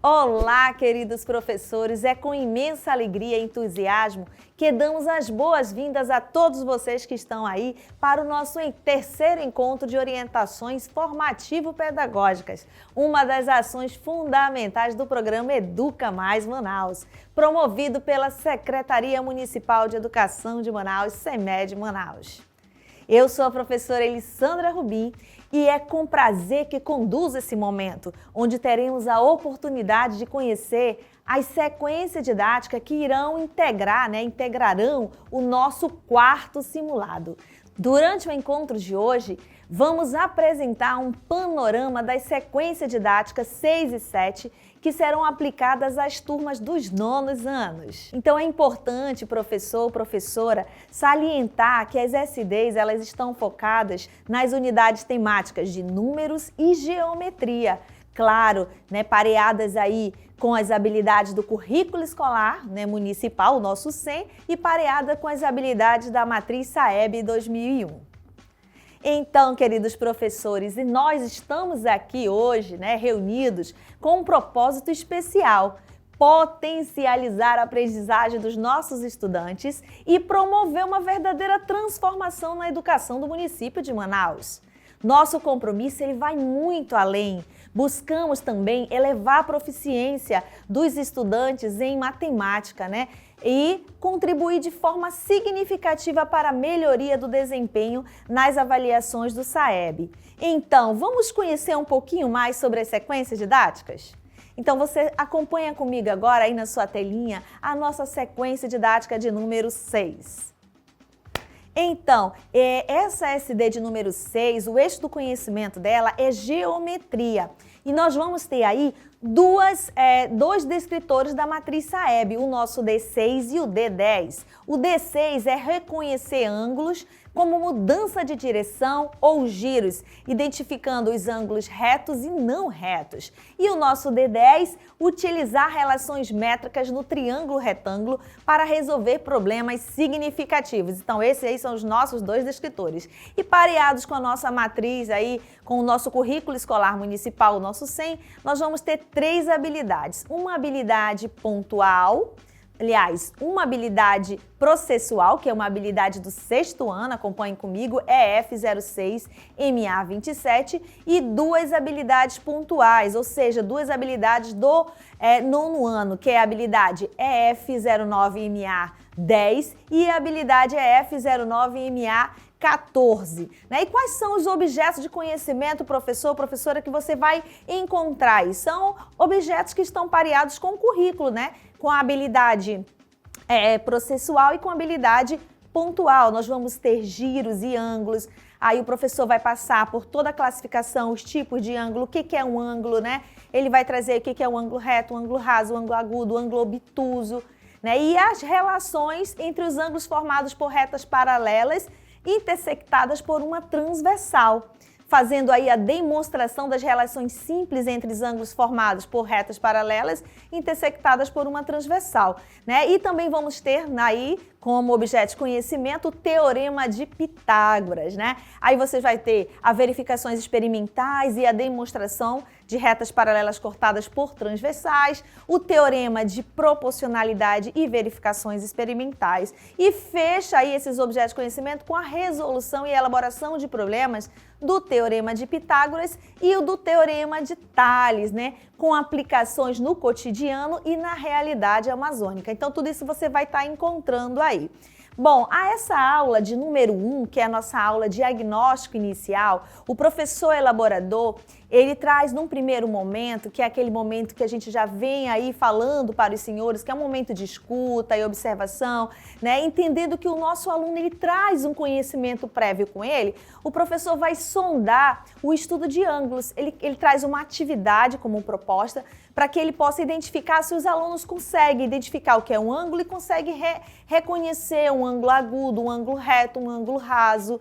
Olá, queridos professores! É com imensa alegria e entusiasmo que damos as boas-vindas a todos vocês que estão aí para o nosso terceiro encontro de orientações formativo-pedagógicas, uma das ações fundamentais do programa Educa Mais Manaus, promovido pela Secretaria Municipal de Educação de Manaus, SEMED Manaus. Eu sou a professora Elissandra Rubim e é com prazer que conduzo esse momento, onde teremos a oportunidade de conhecer as sequências didáticas que integrarão o nosso quarto simulado. Durante o encontro de hoje, vamos apresentar um panorama das sequências didáticas 6 e 7 que serão aplicadas às turmas dos 9º anos. Então é importante, professor, professora, salientar que as SDs elas estão focadas nas unidades temáticas de números e geometria. Claro, pareadas aí com as habilidades do currículo escolar municipal, o nosso SEM, e pareada com as habilidades da matriz SAEB 2001. Então, queridos professores, e nós estamos aqui hoje, reunidos com um propósito especial: potencializar a aprendizagem dos nossos estudantes e promover uma verdadeira transformação na educação do município de Manaus. Nosso compromisso ele vai muito além. Buscamos também elevar a proficiência dos estudantes em matemática, e contribuir de forma significativa para a melhoria do desempenho nas avaliações do SAEB. Então, vamos conhecer um pouquinho mais sobre as sequências didáticas? Então, você acompanha comigo agora aí na sua telinha a nossa sequência didática de número 6. Então, essa SD de número 6, o eixo do conhecimento dela é geometria. E nós vamos ter aí dois descritores da matriz SAEB, o nosso D6 e o D10. O D6 é reconhecer ângulos como mudança de direção ou giros, identificando os ângulos retos e não retos. E o nosso D10, utilizar relações métricas no triângulo retângulo para resolver problemas significativos. Então, esses aí são os nossos dois descritores. E pareados com a nossa matriz aí, com o nosso currículo escolar municipal, o nosso SEM, nós vamos ter 3 habilidades. Uma habilidade pontual, uma habilidade processual, que é uma habilidade do 6º ano, acompanhem comigo, EF06, MA27, e 2 habilidades pontuais, ou seja, 2 habilidades do 9º ano, que é a habilidade EF09, MA10 e a habilidade EF09, MA14. E quais são os objetos de conhecimento, professor, professora, que você vai encontrar aí? São objetos que estão pareados com o currículo, com a habilidade processual e com a habilidade pontual. Nós vamos ter giros e ângulos. Aí o professor vai passar por toda a classificação, os tipos de ângulo, o que é um ângulo, Ele vai trazer o que é um ângulo reto, um ângulo raso, um ângulo agudo, um ângulo obtuso, E as relações entre os ângulos formados por retas paralelas intersectadas por uma transversal, fazendo aí a demonstração das relações simples entre os ângulos formados por retas paralelas intersectadas por uma transversal, E também vamos ter aí como objeto de conhecimento o Teorema de Pitágoras, Aí você vai ter as verificações experimentais e a demonstração de retas paralelas cortadas por transversais, o Teorema de Proporcionalidade e verificações experimentais. E fecha aí esses objetos de conhecimento com a resolução e elaboração de problemas do Teorema de Pitágoras e o do Teorema de Tales, com aplicações no cotidiano e na realidade amazônica. Então, tudo isso você vai estar encontrando aí. Bom, a essa aula de número 1, que é a nossa aula diagnóstico inicial, o professor elaborador, ele traz num primeiro momento, que é aquele momento que a gente já vem aí falando para os senhores, que é um momento de escuta e observação, Entendendo que o nosso aluno ele traz um conhecimento prévio com ele, o professor vai sondar o estudo de ângulos. Ele traz uma atividade como proposta para que ele possa identificar se os alunos conseguem identificar o que é um ângulo e conseguem reconhecer um ângulo agudo, um ângulo reto, um ângulo raso,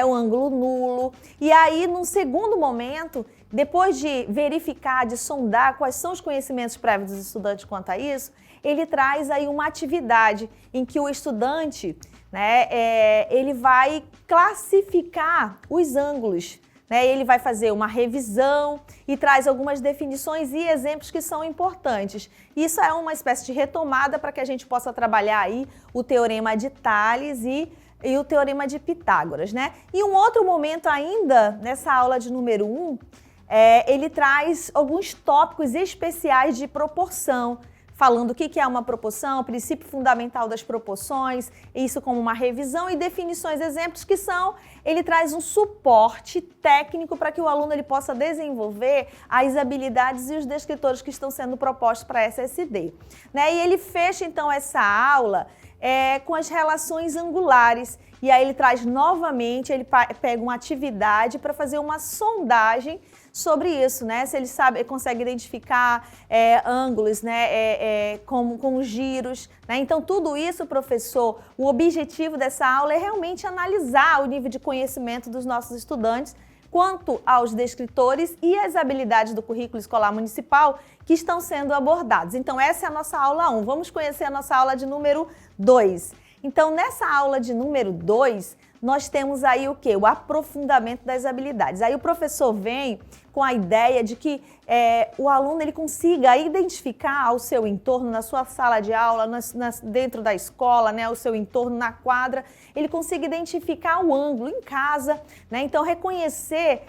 um ângulo nulo. E aí, num segundo momento, depois de verificar, de sondar quais são os conhecimentos prévios dos estudantes quanto a isso, ele traz aí uma atividade em que o estudante, ele vai classificar os ângulos né? Ele vai fazer uma revisão e traz algumas definições e exemplos que são importantes. Isso é uma espécie de retomada para que a gente possa trabalhar aí o teorema de Tales e o teorema de Pitágoras, né? E um outro momento ainda, nessa aula de número 1, ele traz alguns tópicos especiais de proporção, falando o que é uma proporção, o princípio fundamental das proporções, isso como uma revisão e definições, exemplos que são, ele traz um suporte técnico para que o aluno ele possa desenvolver as habilidades e os descritores que estão sendo propostos para essa SSD, né? E ele fecha então essa aula com as relações angulares. E aí ele traz novamente, ele pega uma atividade para fazer uma sondagem sobre isso, né? Se ele consegue identificar ângulos, né? Com giros, né? Então tudo isso, professor, o objetivo dessa aula é realmente analisar o nível de conhecimento dos nossos estudantes quanto aos descritores e as habilidades do currículo escolar municipal que estão sendo abordados. Então essa é a nossa aula 1. Vamos conhecer a nossa aula de número 2. Então nessa aula de número 2, nós temos aí o quê? O aprofundamento das habilidades. Aí o professor vem com a ideia de que o aluno ele consiga identificar o seu entorno na sua sala de aula, dentro da escola, né, o seu entorno na quadra, ele consiga identificar o ângulo em casa, né? Então reconhecer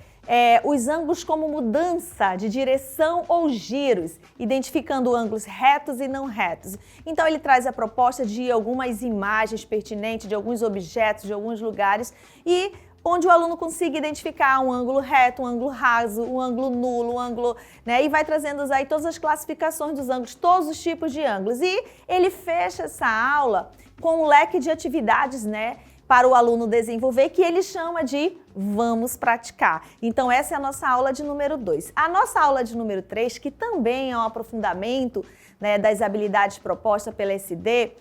os ângulos como mudança de direção ou giros, identificando ângulos retos e não retos. Então ele traz a proposta de algumas imagens pertinentes de alguns objetos, de alguns lugares e onde o aluno consiga identificar um ângulo reto, um ângulo raso, um ângulo nulo, um ângulo, né? E vai trazendo aí todas as classificações dos ângulos, todos os tipos de ângulos. E ele fecha essa aula com um leque de atividades, né, para o aluno desenvolver, que ele chama de Vamos Praticar. Então essa é a nossa aula de número 2. A nossa aula de número 3, que também é um aprofundamento, né, das habilidades propostas pela SD,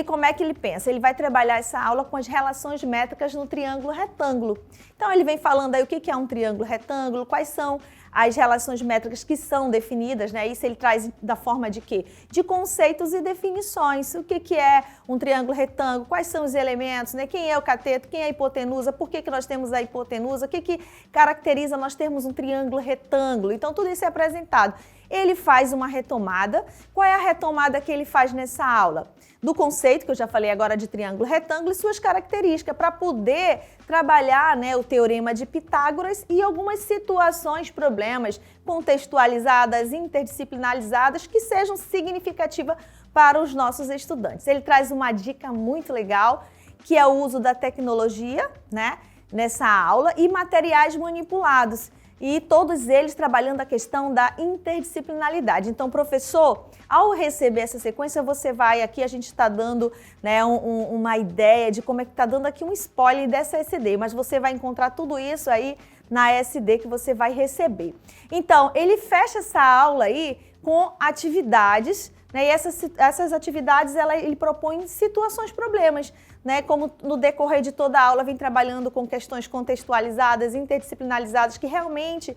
como é que ele pensa? Ele vai trabalhar essa aula com as relações métricas no triângulo retângulo. Então ele vem falando aí o que é um triângulo retângulo, quais são as relações métricas que são definidas, né? Isso ele traz da forma de quê? De conceitos e definições. O que é um triângulo retângulo? Quais são os elementos, né? Quem é o cateto? Quem é a hipotenusa? Por que nós temos a hipotenusa? O que caracteriza nós termos um triângulo retângulo? Então tudo isso é apresentado. Ele faz uma retomada. Qual é a retomada que ele faz nessa aula? Do conceito, que eu já falei agora de triângulo retângulo e suas características, para poder trabalhar, né, o teorema de Pitágoras e algumas situações, problemas contextualizadas, interdisciplinarizadas, que sejam significativas para os nossos estudantes. Ele traz uma dica muito legal, que é o uso da tecnologia, né, nessa aula, e materiais manipulados. E todos eles trabalhando a questão da interdisciplinaridade. Então, professor, ao receber essa sequência, você vai aqui, a gente está dando, né, uma ideia de como é que está dando aqui um spoiler dessa SD, mas você vai encontrar tudo isso aí na SD que você vai receber. Então, ele fecha essa aula aí com atividades, né, e essas atividades ele propõe situações, problemas, né, como no decorrer de toda a aula vem trabalhando com questões contextualizadas, interdisciplinarizadas, que realmente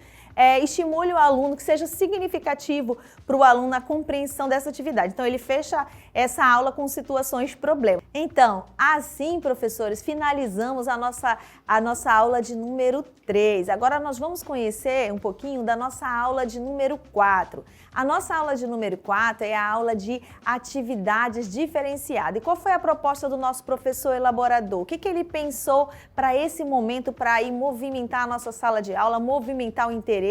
estimule o aluno, que seja significativo para o aluno a compreensão dessa atividade. Então, ele fecha essa aula com situações problemas. Então, assim, professores, finalizamos a nossa aula de número 3. Agora nós vamos conhecer um pouquinho da nossa aula de número 4. A nossa aula de número 4 é a aula de atividades diferenciadas. E qual foi a proposta do nosso professor elaborador? O que ele pensou para esse momento, para ir movimentar a nossa sala de aula, movimentar o interesse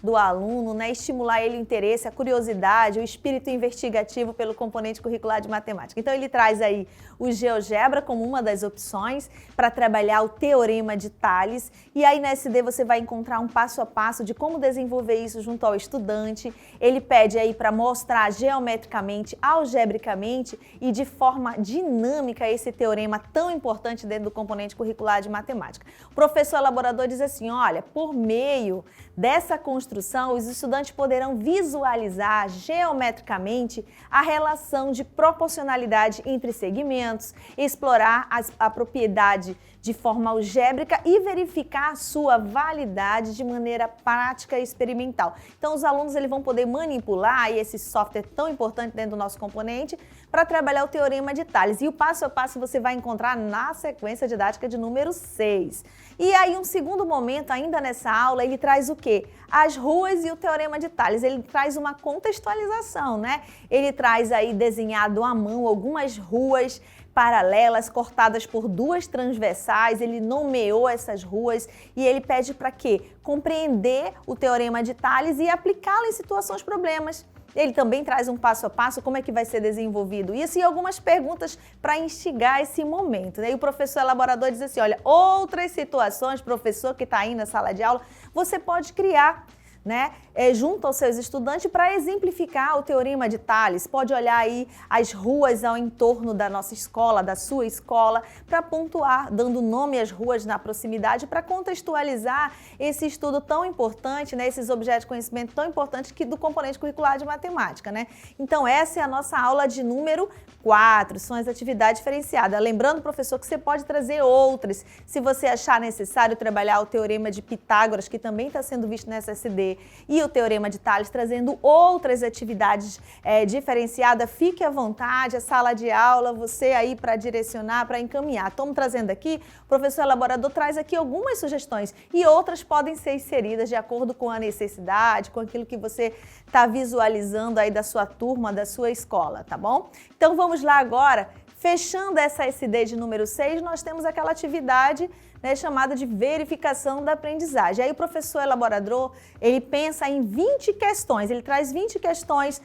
do aluno, né? Estimular ele o interesse, a curiosidade, o espírito investigativo pelo componente curricular de matemática. Então ele traz aí o GeoGebra como uma das opções para trabalhar o teorema de Tales. E aí na SD você vai encontrar um passo a passo de como desenvolver isso junto ao estudante. Ele pede aí para mostrar geometricamente, algebricamente e de forma dinâmica esse teorema tão importante dentro do componente curricular de matemática. O professor elaborador diz assim, olha, por meio dessa construção, os estudantes poderão visualizar geometricamente a relação de proporcionalidade entre segmentos, explorar a propriedade de forma algébrica e verificar sua validade de maneira prática e experimental. Então, os alunos eles vão poder manipular esse software tão importante dentro do nosso componente para trabalhar o Teorema de Tales. E o passo a passo você vai encontrar na sequência didática de número 6. E aí, um segundo momento, ainda nessa aula, ele traz o quê? As ruas e o Teorema de Tales. Ele traz uma contextualização, né? Ele traz aí desenhado à mão algumas ruas paralelas, cortadas por duas transversais, ele nomeou essas ruas e ele pede para quê? Compreender o Teorema de Tales e aplicá-lo em situações problemas. Ele também traz um passo a passo, como é que vai ser desenvolvido isso e algumas perguntas para instigar esse momento, né? E o professor elaborador diz assim, olha, outras situações, professor que está aí na sala de aula, você pode criar, né, junto aos seus estudantes para exemplificar o Teorema de Tales. Pode olhar aí as ruas ao entorno da nossa escola, da sua escola, para pontuar, dando nome às ruas na proximidade, para contextualizar esse estudo tão importante, né, esses objetos de conhecimento tão importantes do componente curricular de matemática, né? Então, essa é a nossa aula de número 4, são as atividades diferenciadas. Lembrando, professor, que você pode trazer outras, se você achar necessário trabalhar o Teorema de Pitágoras, que também está sendo visto na SSD, e o Teorema de Tales, trazendo outras atividades diferenciadas. Fique à vontade, a sala de aula, você aí para direcionar, para encaminhar. Estamos trazendo aqui, o professor elaborador traz aqui algumas sugestões e outras podem ser inseridas de acordo com a necessidade, com aquilo que você está visualizando aí da sua turma, da sua escola, tá bom? Então vamos lá agora, fechando essa SD de número 6, nós temos aquela atividade, né, chamada de verificação da aprendizagem. Aí o professor elaborador, ele pensa em 20 questões, ele traz 20 questões,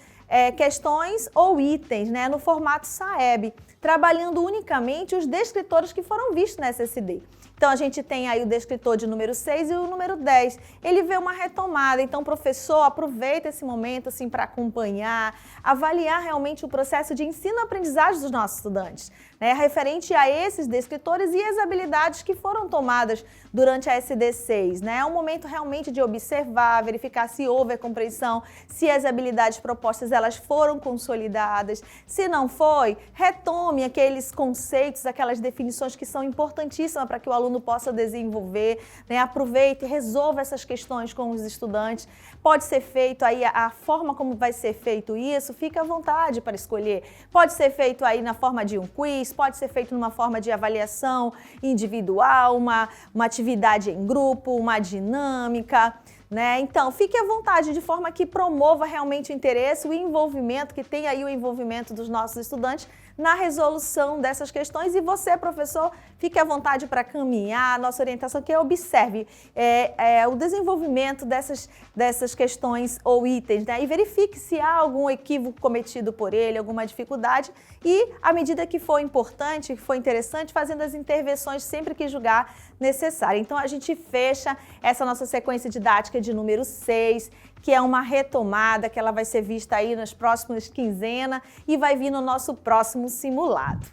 questões ou itens, né, no formato SAEB, trabalhando unicamente os descritores que foram vistos na SSD. Então, a gente tem aí o descritor de número 6 e o número 10. Ele vê uma retomada, então, professor, aproveita esse momento assim, para acompanhar, avaliar realmente o processo de ensino-aprendizagem dos nossos estudantes, né, referente a esses descritores e as habilidades que foram tomadas durante a SD6. Né? É um momento realmente de observar, verificar se houve a compreensão, se as habilidades propostas elas foram consolidadas. Se não foi, retome aqueles conceitos, aquelas definições que são importantíssimas para que o aluno possa desenvolver, né? Aproveite e resolva essas questões com os estudantes. Pode ser feito aí, a forma como vai ser feito isso, fica à vontade para escolher. Pode ser feito aí na forma de um quiz, pode ser feito numa forma de avaliação individual, uma atividade em grupo, uma dinâmica, né? Então, fique à vontade de forma que promova realmente o interesse, o envolvimento, que tenha aí o envolvimento dos nossos estudantes na resolução dessas questões e você, professor, fique à vontade para caminhar. A nossa orientação que observe o desenvolvimento dessas questões ou itens, né? E verifique se há algum equívoco cometido por ele, alguma dificuldade e, à medida que for importante, que for interessante, fazendo as intervenções sempre que julgar necessário. Então, a gente fecha essa nossa sequência didática de número 6, que é uma retomada, que ela vai ser vista aí nas próximas quinzenas e vai vir no nosso próximo simulado.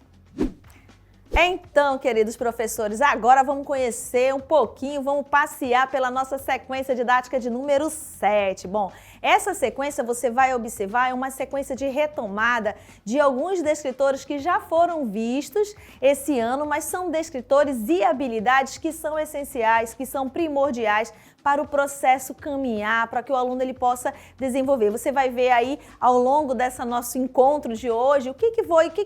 Então, queridos professores, agora vamos conhecer um pouquinho, vamos passear pela nossa sequência didática de número 7. Bom, essa sequência você vai observar é uma sequência de retomada de alguns descritores que já foram vistos esse ano, mas são descritores e habilidades que são essenciais, que são primordiais para o processo caminhar, para que o aluno ele possa desenvolver. Você vai ver aí ao longo desse nosso encontro de hoje o que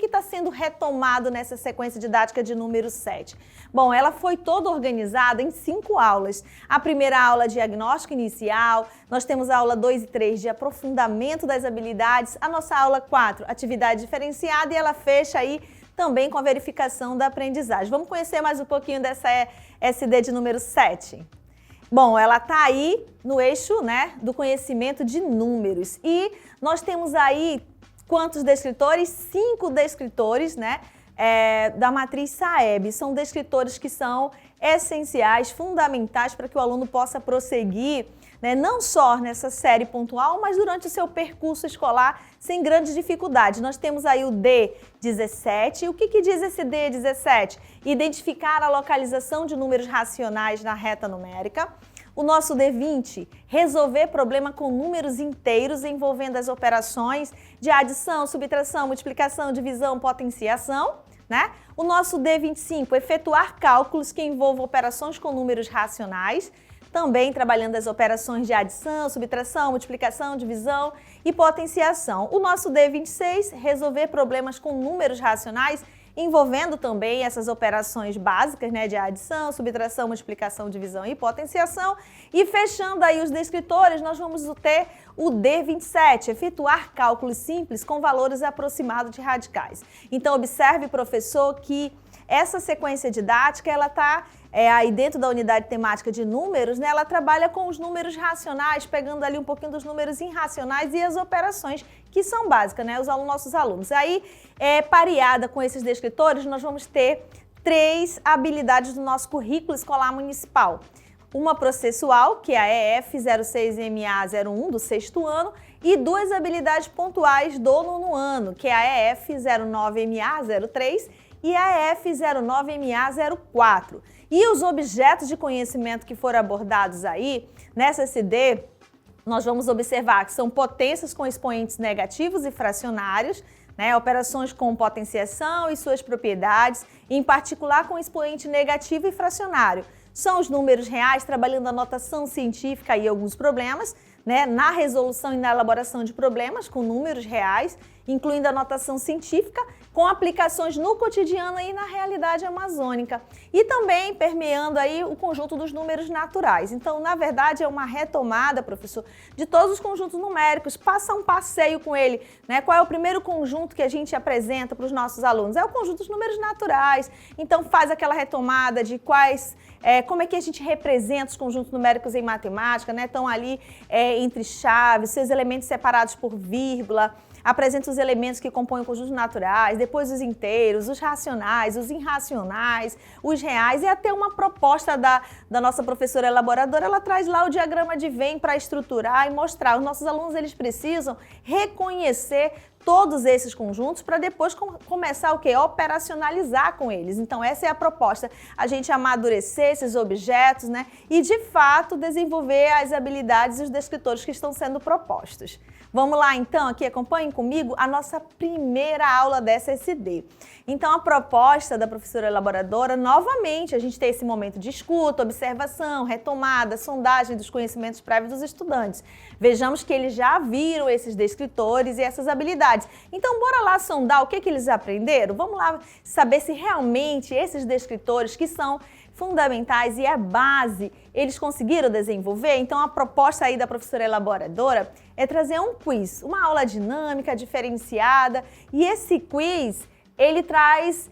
está sendo retomado nessa sequência didática de número 7. Bom, ela foi toda organizada em 5 aulas. A primeira aula, diagnóstico inicial, nós temos a aula 2 e 3 de aprofundamento das habilidades, a nossa aula 4, atividade diferenciada, e ela fecha aí também com a verificação da aprendizagem. Vamos conhecer mais um pouquinho dessa SD de número 7? Bom, ela está aí no eixo, né, do conhecimento de números. E nós temos aí quantos descritores? 5 descritores, né, da matriz SAEB. São descritores que são essenciais, fundamentais para que o aluno possa prosseguir, né, não só nessa série pontual, mas durante o seu percurso escolar sem grandes dificuldades. Nós temos aí o D17. O que diz esse D17? Identificar a localização de números racionais na reta numérica. O nosso D20, resolver problema com números inteiros envolvendo as operações de adição, subtração, multiplicação, divisão, potenciação, né? O nosso D25, efetuar cálculos que envolvam operações com números racionais, também trabalhando as operações de adição, subtração, multiplicação, divisão e potenciação. O nosso D26, resolver problemas com números racionais, envolvendo também essas operações básicas, né, de adição, subtração, multiplicação, divisão e potenciação. E fechando aí os descritores, nós vamos ter o D27, efetuar cálculos simples com valores aproximados de radicais. Então, observe, professor, que essa sequência didática, ela está aí dentro da unidade temática de números, né, ela trabalha com os números racionais, pegando ali um pouquinho dos números irracionais e as operações que são básicas, né, os nossos alunos. Aí, pareada com esses descritores, nós vamos ter 3 habilidades do nosso currículo escolar municipal. Uma processual, que é a EF06MA01 do 6º ano, e 2 habilidades pontuais do 9º ano, que é a EF09MA03 e a EF09MA04. E os objetos de conhecimento que foram abordados aí, nessa SD, nós vamos observar que são potências com expoentes negativos e fracionários, né, operações com potenciação e suas propriedades, em particular com expoente negativo e fracionário. São os números reais, trabalhando a notação científica e alguns problemas, né, na resolução e na elaboração de problemas com números reais, incluindo a notação científica, com aplicações no cotidiano e na realidade amazônica. E também permeando aí o conjunto dos números naturais. Então, na verdade, é uma retomada, professor, de todos os conjuntos numéricos. Passa um passeio com ele, né? Qual é o primeiro conjunto que a gente apresenta para os nossos alunos? É o conjunto dos números naturais. Então, faz aquela retomada de como é que a gente representa os conjuntos numéricos em matemática, né? Estão ali entre chaves, seus elementos separados por vírgula, apresenta os elementos que compõem conjuntos naturais, depois os inteiros, os racionais, os irracionais, os reais, e até uma proposta da nossa professora elaboradora, ela traz lá o diagrama de Venn para estruturar e mostrar. Os nossos alunos, eles precisam reconhecer todos esses conjuntos para depois começar o quê? Operacionalizar com eles. Então, essa é a proposta, a gente amadurecer esses objetos, né? E, de fato, desenvolver as habilidades e os descritores que estão sendo propostos. Vamos lá, então, aqui acompanhem comigo a nossa primeira aula dessa SD. Então, a proposta da professora elaboradora, novamente, a gente tem esse momento de escuta, observação, retomada, sondagem dos conhecimentos prévios dos estudantes. Vejamos que eles já viram esses descritores e essas habilidades. Então, bora lá sondar o que eles aprenderam? Vamos lá saber se realmente esses descritores, que são fundamentais e é base, eles conseguiram desenvolver. Então, a proposta aí da professora elaboradora é trazer um quiz, uma aula dinâmica, diferenciada, e esse quiz, ele traz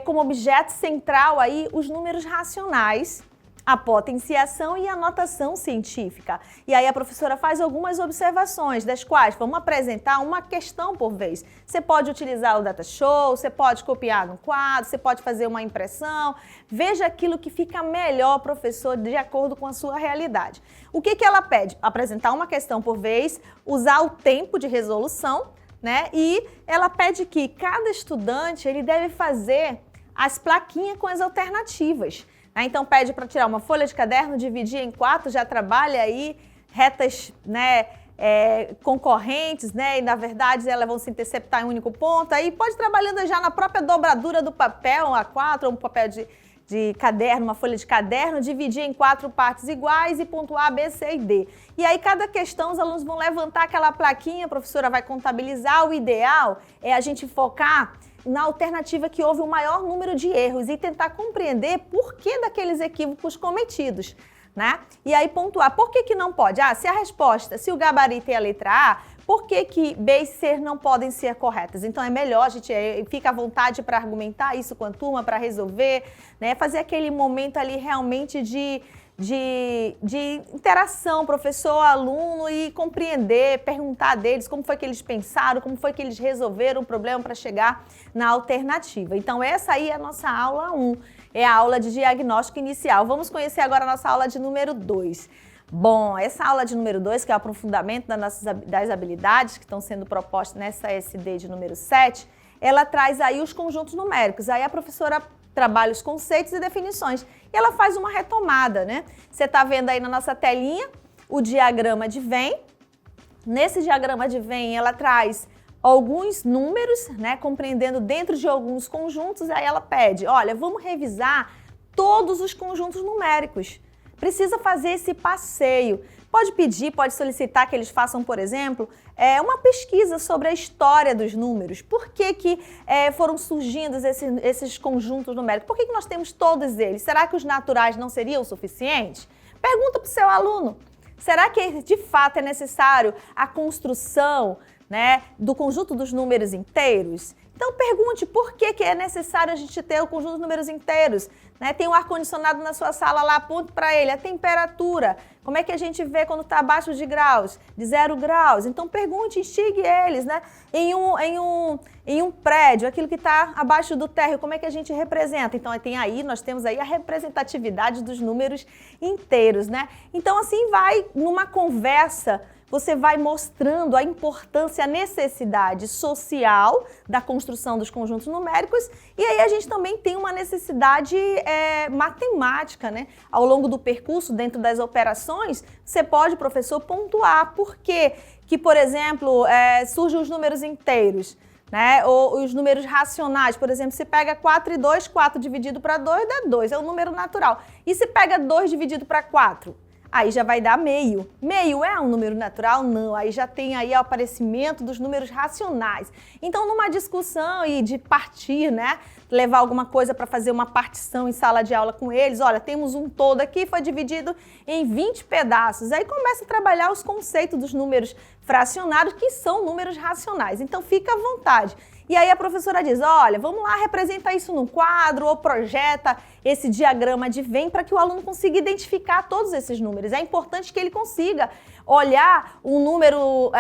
como objeto central aí os números racionais, a potenciação e a notação científica. E aí a professora faz algumas observações, das quais vamos apresentar uma questão por vez. Você pode utilizar o data show, você pode copiar no quadro, você pode fazer uma impressão. Veja aquilo que fica melhor, professor, de acordo com a sua realidade. O que ela pede? Apresentar uma questão por vez, usar o tempo de resolução, né? E ela pede que cada estudante ele deve fazer as plaquinhas com as alternativas. Então, pede para tirar uma folha de caderno, dividir em 4, já trabalha aí retas, né, concorrentes, né, e na verdade elas vão se interceptar em um único ponto. Aí pode ir trabalhando já na própria dobradura do papel, um A4, ou um papel de caderno, uma folha de caderno, dividir em 4 partes iguais e pontuar A, B, C e D. E aí, cada questão, os alunos vão levantar aquela plaquinha, a professora vai contabilizar. O ideal é a gente focar na alternativa que houve o maior número de erros e tentar compreender por que daqueles equívocos cometidos, né? E aí pontuar, por que não pode? Se a resposta, se o gabarito é a letra A, por que B e C não podem ser corretas? Então é melhor, a gente fica à vontade para argumentar isso com a turma, para resolver, né? Fazer aquele momento ali realmente de interação, professor-aluno, e compreender, perguntar deles como foi que eles pensaram, como foi que eles resolveram o problema para chegar na alternativa. Então essa aí é a nossa aula 1, é a aula de diagnóstico inicial. Vamos conhecer agora a nossa aula de número 2. Bom, essa aula de número 2, que é o aprofundamento das habilidades que estão sendo propostas nessa SD de número 7, ela traz aí os conjuntos numéricos. Aí a professora trabalha os conceitos e definições. E ela faz uma retomada, né? Você está vendo aí na nossa telinha o diagrama de Venn. Nesse diagrama de Venn, ela traz alguns números, né, compreendendo dentro de alguns conjuntos, aí ela pede, olha, vamos revisar todos os conjuntos numéricos. Precisa fazer esse passeio. Pode pedir, pode solicitar que eles façam, por exemplo, uma pesquisa sobre a história dos números. Por que foram surgindo esses conjuntos numéricos? Por que nós temos todos eles? Será que os naturais não seriam suficientes? Pergunta para o seu aluno. Será que de fato é necessário a construção, né, do conjunto dos números inteiros? Então pergunte por que é necessário a gente ter o conjunto dos números inteiros. Né? Tem um ar-condicionado na sua sala lá, aponte para ele. A temperatura, como é que a gente vê quando está abaixo de graus? De 0 graus. Então pergunte, instigue eles. Né? Em um prédio, aquilo que está abaixo do térreo, como é que a gente representa? Então nós temos aí a representatividade dos números inteiros. Né? Então assim vai numa conversa. Você vai mostrando a importância, a necessidade social da construção dos conjuntos numéricos e aí a gente também tem uma necessidade matemática, né? Ao longo do percurso, dentro das operações, você pode, professor, pontuar por que, por exemplo, surgem os números inteiros. Né? Ou os números racionais, por exemplo, se pega 4 e 2, 4 dividido para 2 dá 2, é o número natural. E se pega 2 dividido para 4? Aí já vai dar meio. Meio é um número natural? Não. Aí já tem aí o aparecimento dos números racionais. Então, numa discussão e de partir, né? Levar alguma coisa para fazer uma partição em sala de aula com eles. Olha, temos um todo aqui, foi dividido em 20 pedaços. Aí começa a trabalhar os conceitos dos números fracionários, que são números racionais. Então, fica à vontade. E aí a professora diz, olha, vamos lá, representa isso num quadro ou projeta esse diagrama de Venn para que o aluno consiga identificar todos esses números. É importante que ele consiga olhar um número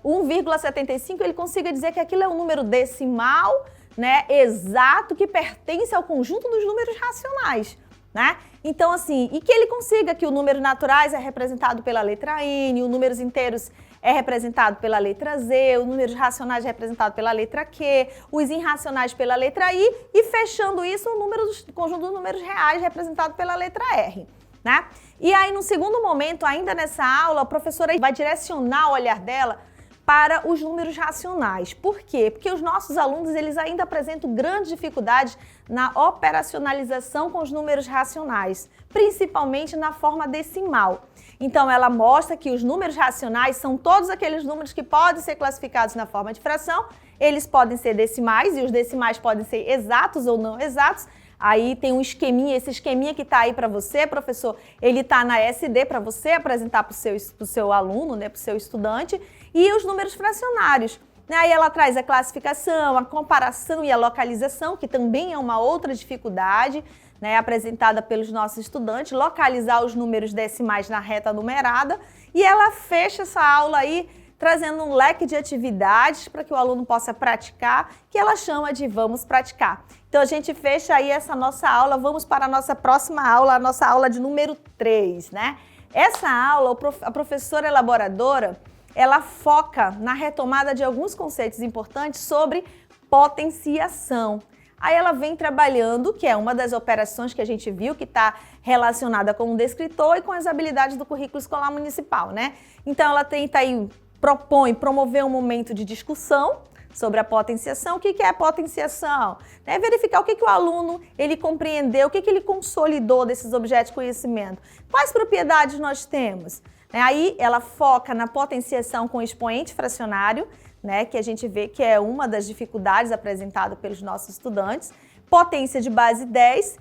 1,75, ele consiga dizer que aquilo é um número decimal, né, exato, que pertence ao conjunto dos números racionais. Né? Então, assim, e que ele consiga que o número naturais é representado pela letra N, os números inteiros é representado pela letra Z, os números racionais é representado pela letra Q, os irracionais pela letra I e fechando isso o conjunto dos números reais representado pela letra R. Né? E aí, no segundo momento, ainda nessa aula, a professora vai direcionar o olhar dela para os números racionais. Por quê? Porque os nossos alunos eles ainda apresentam grandes dificuldades na operacionalização com os números racionais, principalmente na forma decimal. Então, ela mostra que os números racionais são todos aqueles números que podem ser classificados na forma de fração, eles podem ser decimais e os decimais podem ser exatos ou não exatos. Aí tem um esqueminha, esse esqueminha que está aí para você, professor, ele está na SD para você apresentar para o seu aluno, né, para o seu estudante, e os números fracionários. Aí ela traz a classificação, a comparação e a localização, que também é uma outra dificuldade, né, apresentada pelos nossos estudantes, localizar os números decimais na reta numerada, e ela fecha essa aula aí trazendo um leque de atividades para que o aluno possa praticar, que ela chama de Vamos Praticar. Então, a gente fecha aí essa nossa aula, vamos para a nossa próxima aula, a nossa aula de número 3, né? Essa aula, a professora elaboradora, ela foca na retomada de alguns conceitos importantes sobre potenciação. Aí ela vem trabalhando, que é uma das operações que a gente viu, que está relacionada com o descritor e com as habilidades do currículo escolar municipal, né? Então, ela tenta aí, propõe promover um momento de discussão sobre a potenciação. O que é a potenciação? É verificar o que o aluno ele compreendeu, o que ele consolidou desses objetos de conhecimento. Quais propriedades nós temos? Aí ela foca na potenciação com expoente fracionário, né, que a gente vê que é uma das dificuldades apresentadas pelos nossos estudantes. Potência de base 10,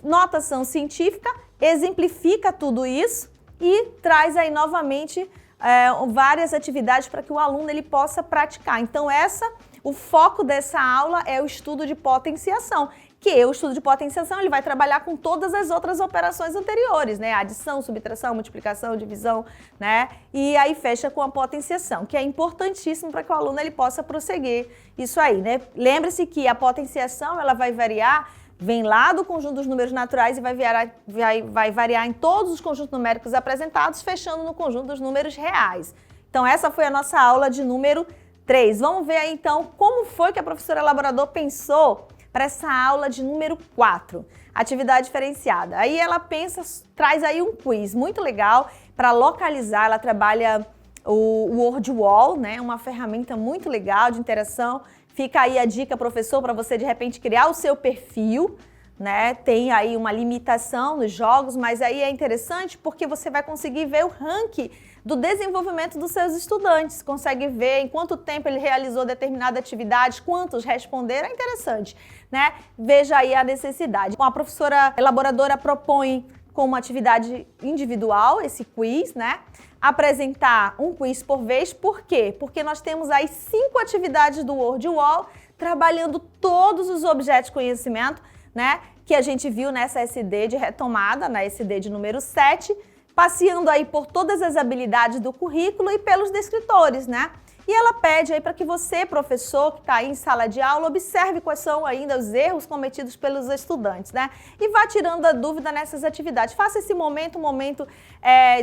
notação científica, exemplifica tudo isso e traz aí novamente várias atividades para que o aluno ele possa praticar. Então o foco dessa aula é o estudo de potenciação, que o estudo de potenciação ele vai trabalhar com todas as outras operações anteriores, né? Adição, subtração, multiplicação, divisão, né? E aí fecha com a potenciação, que é importantíssimo para que o aluno ele possa prosseguir isso aí, né? Lembre-se que a potenciação ela vai variar, vem lá do conjunto dos números naturais e vai variar em todos os conjuntos numéricos apresentados, fechando no conjunto dos números reais. Então essa foi a nossa aula de número 3. Vamos ver aí então como foi que a professora elaborador pensou para essa aula de número 4, atividade diferenciada. Aí ela pensa, traz aí um quiz muito legal para localizar, ela trabalha o Word Wall, né? Uma ferramenta muito legal de interação. Fica aí a dica, professor, para você de repente criar o seu perfil, né? Tem aí uma limitação nos jogos, mas aí é interessante porque você vai conseguir ver o ranking do desenvolvimento dos seus estudantes, consegue ver em quanto tempo ele realizou determinada atividade, quantos responderam, é interessante, né? Veja aí a necessidade. A professora elaboradora propõe como atividade individual esse quiz, né? Apresentar um quiz por vez, por quê? Porque nós temos aí 5 atividades do Word Wall, trabalhando todos os objetos de conhecimento, né? Que a gente viu nessa SD de retomada, na SD de número 7, passeando aí por todas as habilidades do currículo e pelos descritores, né? E ela pede aí para que você, professor, que está aí em sala de aula, observe quais são ainda os erros cometidos pelos estudantes, né? E vá tirando a dúvida nessas atividades. Faça esse momento um momento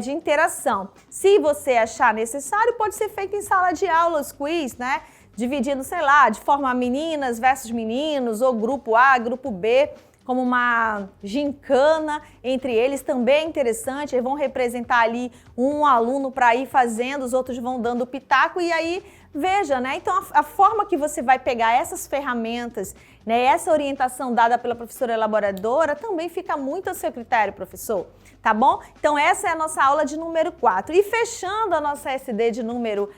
de interação. Se você achar necessário, pode ser feito em sala de aula os quiz, né? Dividindo, sei lá, de forma meninas versus meninos, ou grupo A, grupo B, como uma gincana entre eles, também é interessante, eles vão representar ali um aluno para ir fazendo, os outros vão dando pitaco e aí, veja, né? Então a forma que você vai pegar essas ferramentas, né, essa orientação dada pela professora elaboradora também fica muito a seu critério, professor, tá bom? Então essa é a nossa aula de número 4. E fechando a nossa SD de número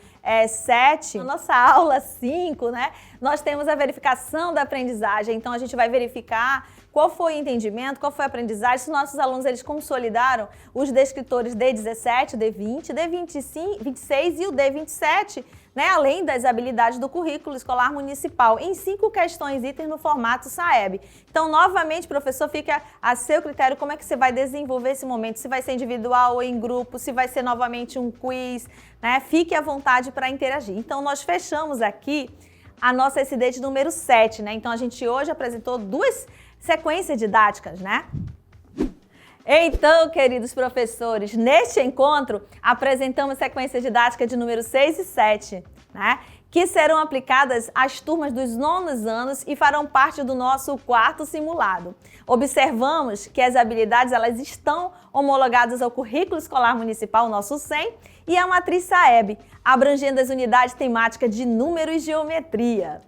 7, na nossa aula 5, né, nós temos a verificação da aprendizagem, então a gente vai verificar qual foi o entendimento, qual foi a aprendizagem, se nossos alunos eles consolidaram os descritores D17, D20, D26 e o D27, né, além das habilidades do currículo escolar municipal, em 5 questões itens no formato SAEB. Então, novamente, professor, fica a seu critério como é que você vai desenvolver esse momento, se vai ser individual ou em grupo, se vai ser novamente um quiz, né, fique à vontade para interagir. Então, nós fechamos aqui a nossa SD de número 7, né, então a gente hoje apresentou 2 sequências didáticas, né? Então, queridos professores, neste encontro apresentamos sequência didática de número 6 e 7, né? Que serão aplicadas às turmas dos 9º anos e farão parte do nosso 4º simulado. Observamos que as habilidades elas estão homologadas ao currículo escolar municipal, nosso 100, e à matriz SAEB, abrangendo as unidades temáticas de número e geometria.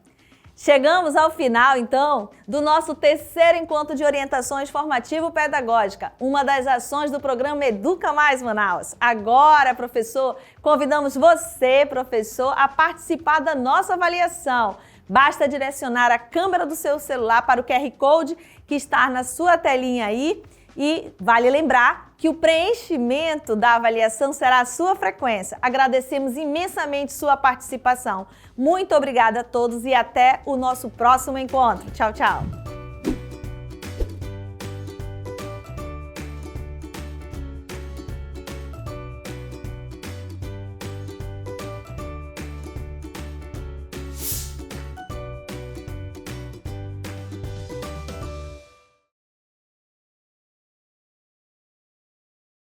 Chegamos ao final, então, do nosso 3º encontro de orientações formativo-pedagógica, uma das ações do programa Educa Mais Manaus. Agora, professor, convidamos você, professor, a participar da nossa avaliação. Basta direcionar a câmera do seu celular para o QR Code que está na sua telinha aí. E vale lembrar que o preenchimento da avaliação será a sua frequência. Agradecemos imensamente sua participação. Muito obrigada a todos e até o nosso próximo encontro. Tchau, tchau!